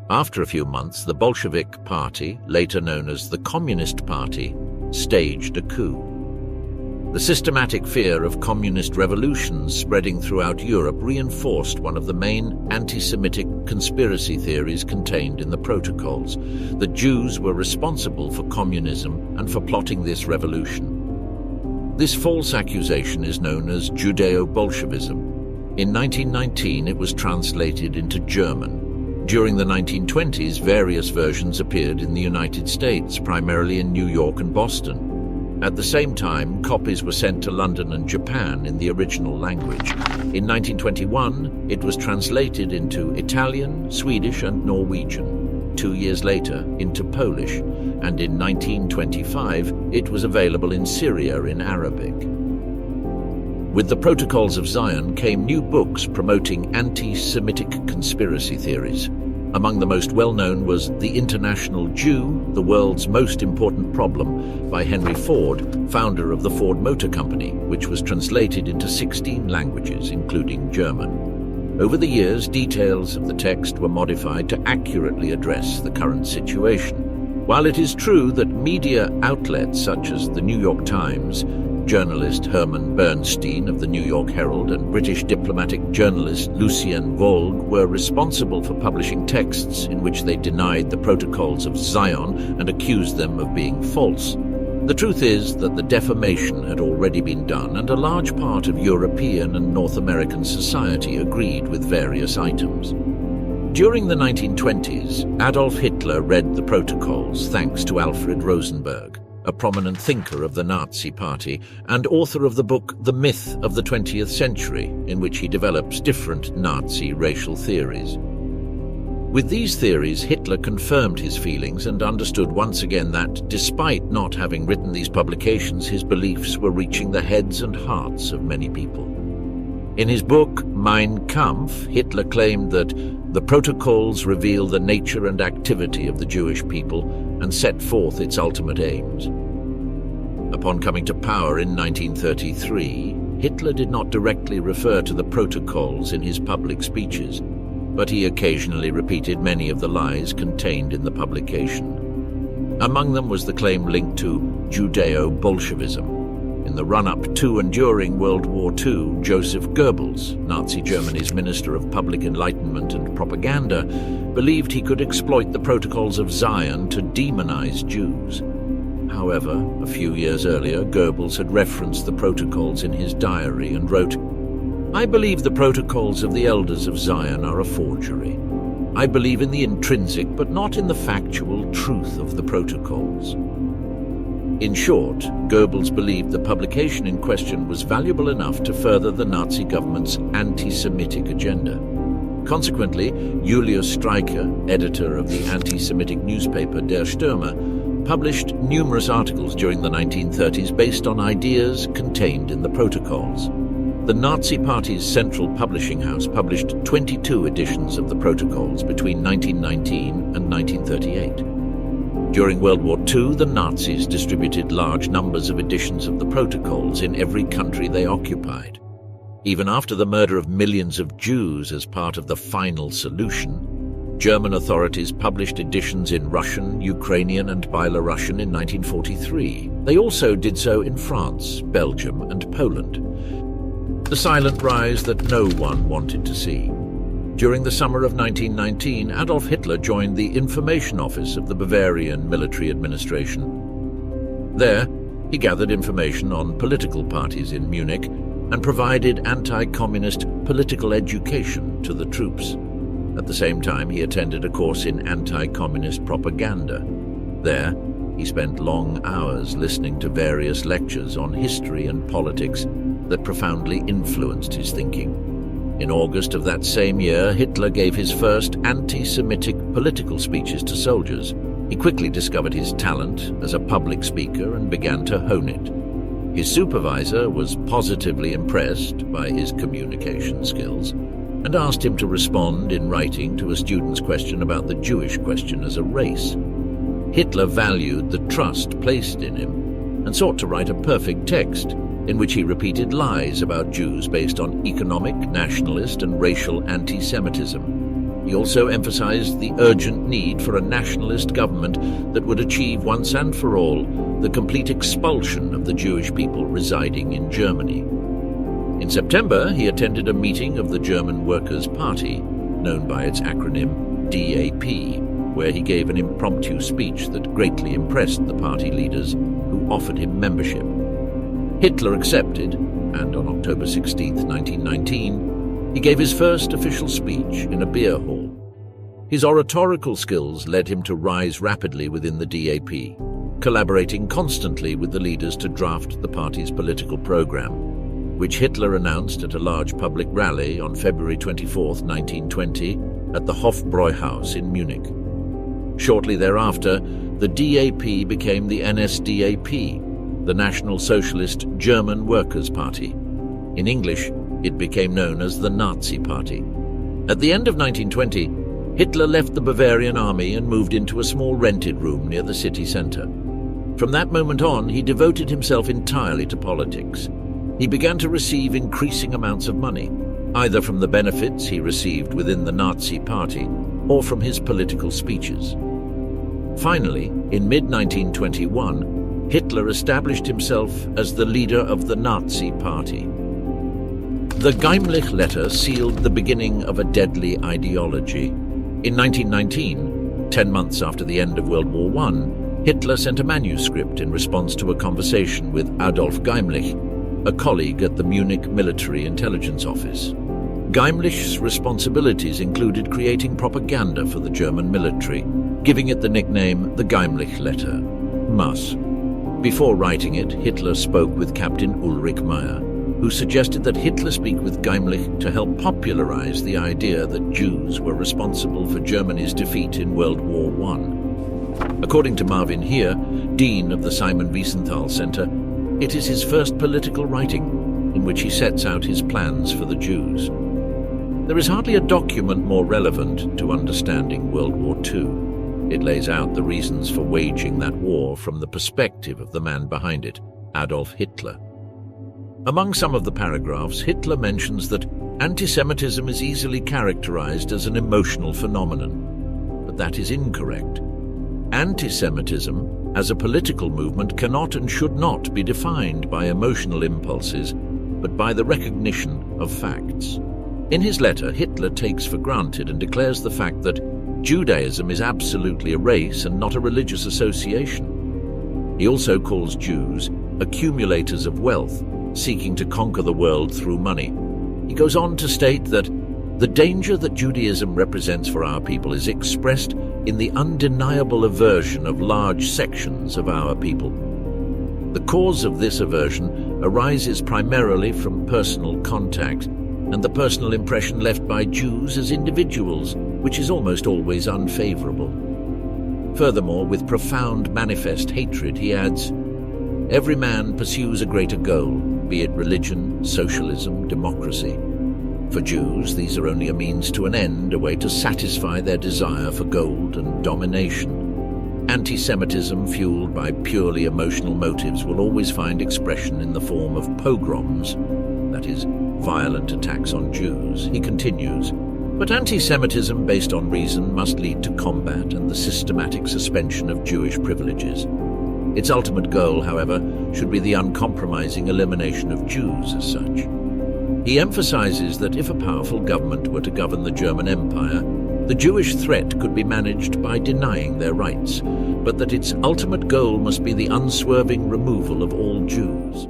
After a few months, the Bolshevik Party, later known as the Communist Party, staged a coup. The systematic fear of communist revolutions spreading throughout Europe reinforced one of the main anti-Semitic conspiracy theories contained in the protocols. The Jews were responsible for communism and for plotting this revolution. This false accusation is known as Judeo-Bolshevism. In 1919, it was translated into German. During the 1920s, various versions appeared in the United States, primarily in New York and Boston. At the same time, copies were sent to London and Japan in the original language. In 1921, it was translated into Italian, Swedish, and Norwegian. 2 years later, into Polish, and in 1925, it was available in Syria in Arabic. With the Protocols of Zion came new books promoting anti-Semitic conspiracy theories. Among the most well-known was The International Jew, the World's Most Important Problem, by Henry Ford, founder of the Ford Motor Company, which was translated into 16 languages, including German. Over the years, details of the text were modified to accurately address the current situation. While it is true that media outlets such as the New York Times, journalist Herman Bernstein of the New York Herald and British diplomatic journalist Lucien Vogue were responsible for publishing texts in which they denied the Protocols of Zion and accused them of being false. The truth is that the defamation had already been done, and a large part of European and North American society agreed with various items. During the 1920s, Adolf Hitler read the Protocols thanks to Alfred Rosenberg, a prominent thinker of the Nazi Party and author of the book The Myth of the 20th Century, in which he develops different Nazi racial theories. With these theories, Hitler confirmed his feelings and understood once again that, despite not having written these publications, his beliefs were reaching the heads and hearts of many people. In his book Mein Kampf, Hitler claimed that the Protocols reveal the nature and activity of the Jewish people and set forth its ultimate aims. Upon coming to power in 1933, Hitler did not directly refer to the Protocols in his public speeches, but he occasionally repeated many of the lies contained in the publication. Among them was the claim linked to Judeo-Bolshevism. In the run-up to and during World War II, Joseph Goebbels, Nazi Germany's Minister of Public Enlightenment and Propaganda, believed he could exploit the Protocols of Zion to demonize Jews. However, a few years earlier, Goebbels had referenced the Protocols in his diary and wrote, "I believe the Protocols of the Elders of Zion are a forgery. I believe in the intrinsic but not in the factual truth of the Protocols." In short, Goebbels believed the publication in question was valuable enough to further the Nazi government's anti-Semitic agenda. Consequently, Julius Streicher, editor of the anti-Semitic newspaper Der Stürmer, published numerous articles during the 1930s based on ideas contained in the Protocols. The Nazi Party's central publishing house published 22 editions of the Protocols between 1919 and 1938. During World War II, the Nazis distributed large numbers of editions of the Protocols in every country they occupied. Even after the murder of millions of Jews as part of the final solution, German authorities published editions in Russian, Ukrainian, and Belarusian in 1943. They also did so in France, Belgium, and Poland. The silent rise that no one wanted to see. During the summer of 1919, Adolf Hitler joined the Information Office of the Bavarian military administration. There, he gathered information on political parties in Munich and provided anti-communist political education to the troops. At the same time, he attended a course in anti-communist propaganda. There, he spent long hours listening to various lectures on history and politics that profoundly influenced his thinking. In August of that same year, Hitler gave his first anti-Semitic political speeches to soldiers. He quickly discovered his talent as a public speaker and began to hone it. His supervisor was positively impressed by his communication skills and asked him to respond in writing to a student's question about the Jewish question as a race. Hitler valued the trust placed in him and sought to write a perfect text in which he repeated lies about Jews based on economic, nationalist, and racial anti-Semitism. He also emphasized the urgent need for a nationalist government that would achieve once and for all the complete expulsion of the Jewish people residing in Germany. In September, he attended a meeting of the German Workers' Party, known by its acronym DAP, where he gave an impromptu speech that greatly impressed the party leaders who offered him membership. Hitler accepted, and on October 16, 1919, he gave his first official speech in a beer hall. His oratorical skills led him to rise rapidly within the DAP, collaborating constantly with the leaders to draft the party's political program, which Hitler announced at a large public rally on February 24, 1920, at the Hofbräuhaus in Munich. Shortly thereafter, the DAP became the NSDAP, the National Socialist German Workers' Party. In English, it became known as the Nazi Party. At the end of 1920, Hitler left the Bavarian army and moved into a small rented room near the city centre. From that moment on, he devoted himself entirely to politics. He began to receive increasing amounts of money, either from the benefits he received within the Nazi Party or from his political speeches. Finally, in mid-1921, Hitler established himself as the leader of the Nazi Party. The Geimlich letter sealed the beginning of a deadly ideology. In 1919, 10 months after the end of World War I, Hitler sent a manuscript in response to a conversation with Adolf Geimlich, a colleague at the Munich Military Intelligence Office. Geimlich's responsibilities included creating propaganda for the German military, giving it the nickname the Geimlich letter, Mass. Before writing it, Hitler spoke with Captain Ulrich Meyer, who suggested that Hitler speak with Geimlich to help popularize the idea that Jews were responsible for Germany's defeat in World War I. According to Marvin Heer, Dean of the Simon Wiesenthal Center, it is his first political writing in which he sets out his plans for the Jews. There is hardly a document more relevant to understanding World War II. It lays out the reasons for waging that war from the perspective of the man behind it, Adolf Hitler. Among some of the paragraphs, Hitler mentions that anti-Semitism is easily characterized as an emotional phenomenon, but that is incorrect. Anti-Semitism, as a political movement, cannot and should not be defined by emotional impulses, but by the recognition of facts. In his letter, Hitler takes for granted and declares the fact that Judaism is absolutely a race and not a religious association. He also calls Jews accumulators of wealth, seeking to conquer the world through money. He goes on to state that the danger that Judaism represents for our people is expressed in the undeniable aversion of large sections of our people. The cause of this aversion arises primarily from personal contact and the personal impression left by Jews as individuals, which is almost always unfavorable. Furthermore, with profound manifest hatred, he adds, "Every man pursues a greater goal, be it religion, socialism, democracy. For Jews, these are only a means to an end, a way to satisfy their desire for gold and domination. Anti-Semitism fueled by purely emotional motives will always find expression in the form of pogroms, that is, violent attacks on Jews." He continues, "But anti-Semitism based on reason must lead to combat and the systematic suspension of Jewish privileges. Its ultimate goal, however, should be the uncompromising elimination of Jews as such." He emphasizes that if a powerful government were to govern the German Empire, the Jewish threat could be managed by denying their rights, but that its ultimate goal must be the unswerving removal of all Jews.